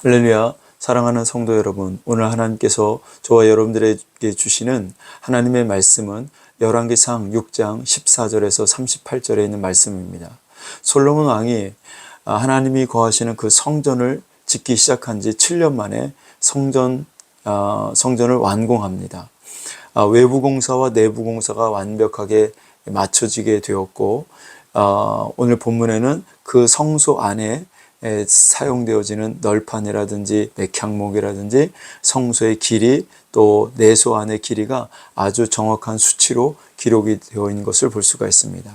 할렐루야, 사랑하는 성도 여러분, 오늘 하나님께서 저와 여러분들에게 주시는 하나님의 말씀은 열왕기상 6장 14절에서 38절에 있는 말씀입니다. 솔로몬 왕이 하나님이 거하시는 그 성전을 짓기 시작한 지 7년 만에 성전을 완공합니다. 외부 공사와 내부 공사가 완벽하게 맞춰지게 되었고, 오늘 본문에는 그 성소 안에 사용되어지는 널판이라든지 맥향목이라든지 성소의 길이 또 내소 안의 길이가 아주 정확한 수치로 기록이 되어 있는 것을 볼 수가 있습니다.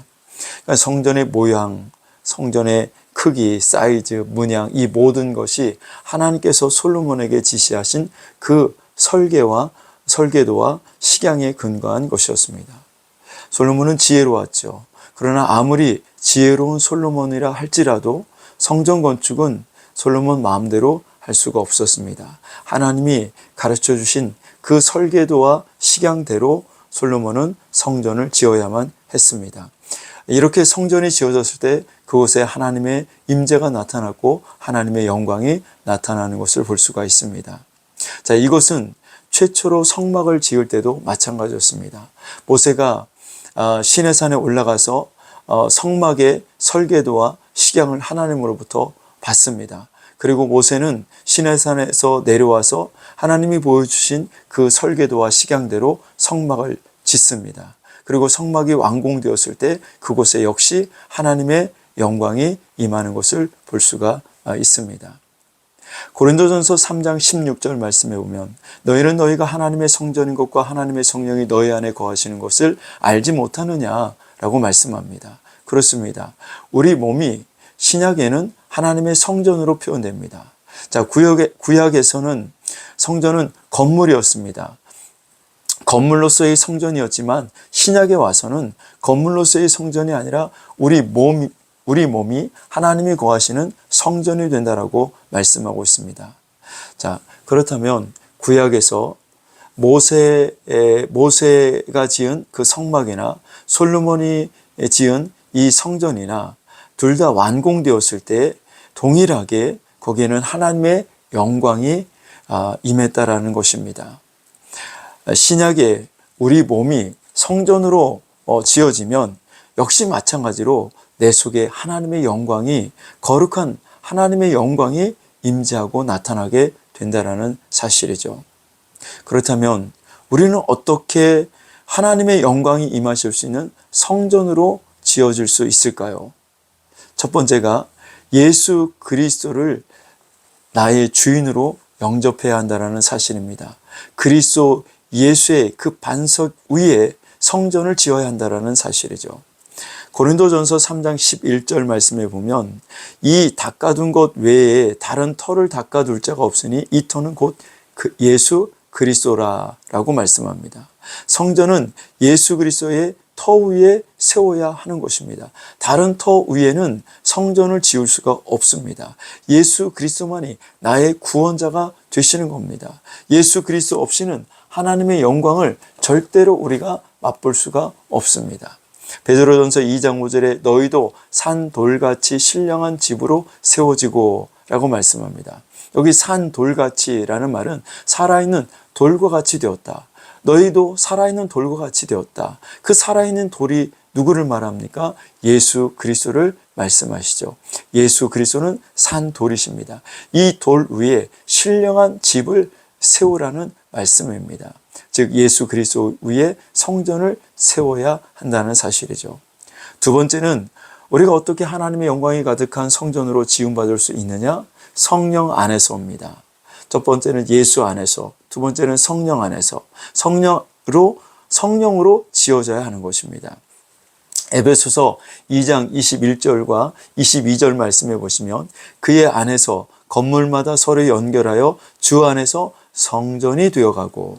그러니까 성전의 모양, 성전의 크기, 사이즈, 문양, 이 모든 것이 하나님께서 솔로몬에게 지시하신 그 설계도와 식양에 근거한 것이었습니다. 솔로몬은 지혜로웠죠. 그러나 아무리 지혜로운 솔로몬이라 할지라도 성전 건축은 솔로몬 마음대로 할 수가 없었습니다. 하나님이 가르쳐 주신 그 설계도와 식양대로 솔로몬은 성전을 지어야만 했습니다. 이렇게 성전이 지어졌을 때 그곳에 하나님의 임재가 나타났고 하나님의 영광이 나타나는 것을 볼 수가 있습니다. 자, 이것은 최초로 성막을 지을 때도 마찬가지였습니다. 모세가 시내산에 올라가서 성막의 설계도와 식양을 하나님으로부터 받습니다. 그리고 모세는 시내산에서 내려와서 하나님이 보여주신 그 설계도와 식양대로 성막을 짓습니다. 그리고 성막이 완공되었을 때 그곳에 역시 하나님의 영광이 임하는 것을 볼 수가 있습니다. 고린도전서 3장 16절 말씀에 보면 너희는 너희가 하나님의 성전인 것과 하나님의 성령이 너희 안에 거하시는 것을 알지 못하느냐라고 말씀합니다. 그렇습니다. 우리 몸이 신약에는 하나님의 성전으로 표현됩니다. 자, 구약에서는 성전은 건물이었습니다. 건물로서의 성전이었지만 신약에 와서는 건물로서의 성전이 아니라 우리 몸이 하나님이 거하시는 성전이 된다라고 말씀하고 있습니다. 자, 그렇다면 구약에서 모세가 지은 그 성막이나 솔로몬이 지은 이 성전이나 둘 다 완공되었을 때 동일하게 거기에는 하나님의 영광이 임했다라는 것입니다. 신약에 우리 몸이 성전으로 지어지면 역시 마찬가지로 내 속에 하나님의 영광이, 거룩한 하나님의 영광이 임재하고 나타나게 된다라는 사실이죠. 그렇다면 우리는 어떻게 하나님의 영광이 임하실 수 있는 성전으로 지어질 수 있을까요? 첫 번째가 예수 그리스도를 나의 주인으로 영접해야 한다는 사실입니다. 그리스도 예수의 그 반석 위에 성전을 지어야 한다는 사실이죠. 고린도전서 3장 11절 말씀에 보면 이 닦아둔 것 외에 다른 터를 닦아둘 자가 없으니 이 터는 곧 예수 그리스도라라고 말씀합니다. 성전은 예수 그리스도의 터 위에 세워야 하는 것입니다. 다른 터 위에는 성전을 지을 수가 없습니다. 예수 그리스도만이 나의 구원자가 되시는 겁니다. 예수 그리스도 없이는 하나님의 영광을 절대로 우리가 맛볼 수가 없습니다. 베드로전서 2장 5절에 너희도 산 돌같이 신령한 집으로 세워지고 라고 말씀합니다. 여기 산 돌같이라는 말은 살아있는 돌과 같이 되었다. 너희도 살아있는 돌과 같이 되었다. 그 살아있는 돌이 누구를 말합니까? 예수 그리스도를 말씀하시죠. 예수 그리스도는 산 돌이십니다. 이 돌 위에 신령한 집을 세우라는 말씀입니다. 즉 예수 그리스도 위에 성전을 세워야 한다는 사실이죠. 두 번째는 우리가 어떻게 하나님의 영광이 가득한 성전으로 지음받을 수 있느냐? 성령 안에서 옵니다. 첫 번째는 예수 안에서, 두 번째는 성령 안에서, 성령으로 지어져야 하는 것입니다. 에베소서 2장 21절과 22절 말씀해 보시면 그의 안에서 건물마다 서로 연결하여 주 안에서 성전이 되어가고,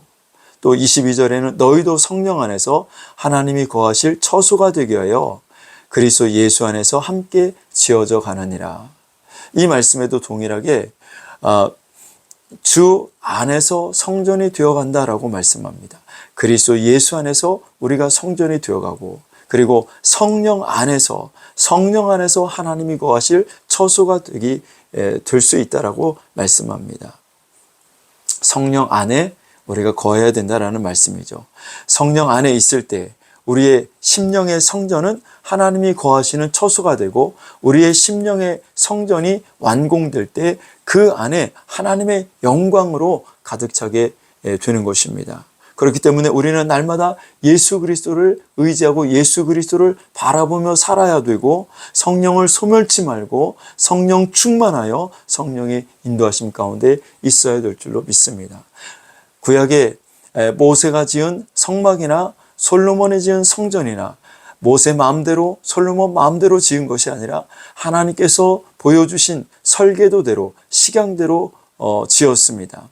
또 22절에는 너희도 성령 안에서 하나님이 거하실 처소가 되게 하여 그리스도 예수 안에서 함께 지어져 가느니라. 이 말씀에도 동일하게 주 안에서 성전이 되어간다라고 말씀합니다. 그리스도 예수 안에서 우리가 성전이 되어가고, 그리고 성령 안에서 하나님이 거하실 처소가 되기 될 수 있다라고 말씀합니다. 성령 안에 우리가 거해야 된다라는 말씀이죠. 성령 안에 있을 때 우리의 심령의 성전은 하나님이 거하시는 처소가 되고, 우리의 심령의 성전이 완공될 때 그 안에 하나님의 영광으로 가득 차게 되는 것입니다. 그렇기 때문에 우리는 날마다 예수 그리스도를 의지하고 예수 그리스도를 바라보며 살아야 되고, 성령을 소멸치 말고 성령 충만하여 성령의 인도하심 가운데 있어야 될 줄로 믿습니다. 구약에 모세가 지은 성막이나 솔로몬이 지은 성전이나 모세 마음대로 솔로몬 마음대로 지은 것이 아니라 하나님께서 보여주신 설계도대로 식양대로 지었습니다.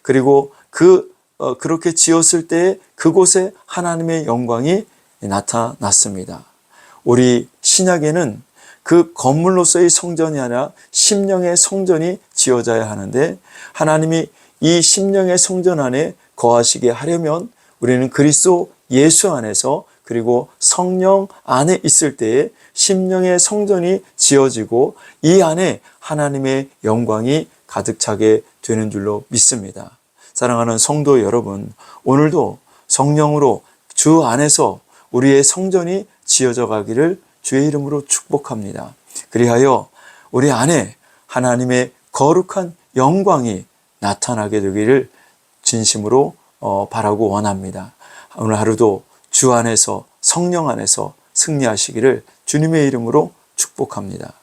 그리고 그렇게 지었을 때 그곳에 하나님의 영광이 나타났습니다. 우리 신약에는 그 건물로서의 성전이 아니라 심령의 성전이 지어져야 하는데, 하나님이 이 심령의 성전 안에 거하시게 하려면 우리는 그리스도 예수 안에서 그리고 성령 안에 있을 때에 심령의 성전이 지어지고 이 안에 하나님의 영광이 가득 차게 되는 줄로 믿습니다. 사랑하는 성도 여러분, 오늘도 성령으로 주 안에서 우리의 성전이 지어져 가기를 주의 이름으로 축복합니다. 그리하여 우리 안에 하나님의 거룩한 영광이 나타나게 되기를 진심으로 바라고 원합니다. 오늘 하루도 주 안에서 성령 안에서 승리하시기를 주님의 이름으로 축복합니다.